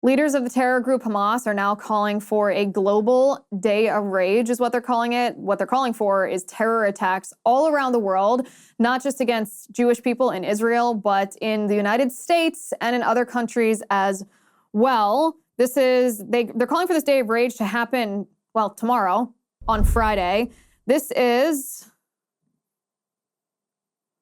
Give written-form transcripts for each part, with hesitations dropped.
Leaders of the terror group Hamas are now calling for a global day of rage, is what they're calling it. What they're calling for is terror attacks all around the world, not just against Jewish people in Israel, but in the United States and in other countries as well. They're calling for this day of rage to happen, well, tomorrow on Friday. Let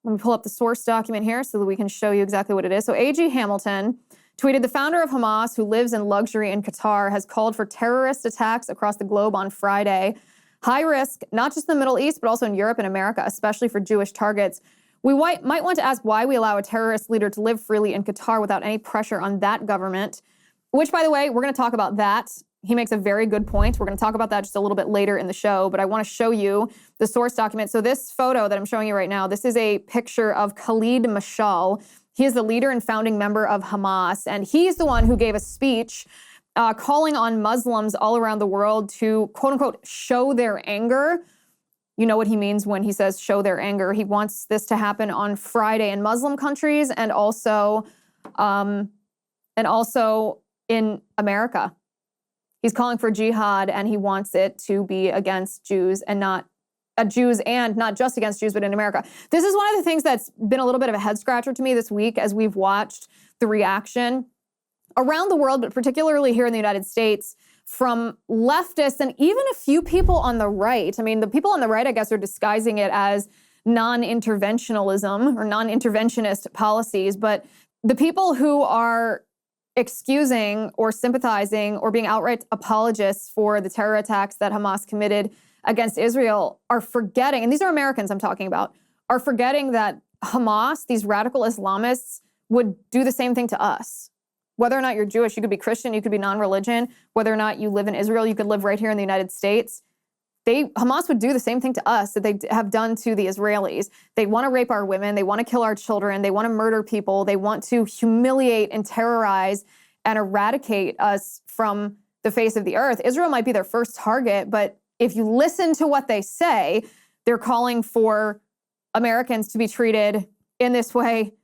me pull up the source document here so that we can show you exactly what it is. So A.G. Hamilton tweeted, the founder of Hamas, who lives in luxury in Qatar, has called for terrorist attacks across the globe on Friday. High risk, not just in the Middle East, but also in Europe and America, especially for Jewish targets. We might want to ask why we allow a terrorist leader to live freely in Qatar without any pressure on that government, which, by the way, we're going to talk about that. He makes a very good point. We're going to talk about that just a little bit later in the show, but I want to show you the source document. So this photo that I'm showing you right now, this is a picture of Khalid Mashal. He is the leader and founding member of Hamas, and he's the one who gave a speech calling on Muslims all around the world to, quote unquote, show their anger. You know what he means when he says show their anger. He wants this to happen on Friday in Muslim countries and also in America. He's calling for jihad, and he wants it to be against Jews and not just against Jews, but in America. This is one of the things that's been a little bit of a head scratcher to me this week as we've watched the reaction around the world, but particularly here in the United States, from leftists and even a few people on the right. I mean, the people on the right, I guess, are disguising it as non-interventionalism or non-interventionist policies, but the people who are excusing or sympathizing or being outright apologists for the terror attacks that Hamas committed against Israel are forgetting, and these are Americans I'm talking about, are forgetting that Hamas, these radical Islamists, would do the same thing to us. Whether or not you're Jewish, you could be Christian, you could be non-religion. Whether or not you live in Israel, you could live right here in the United States. Hamas would do the same thing to us that they have done to the Israelis. They want to rape our women. They want to kill our children. They want to murder people. They want to humiliate and terrorize and eradicate us from the face of the earth. Israel might be their first target, but if you listen to what they say, they're calling for Americans to be treated in this way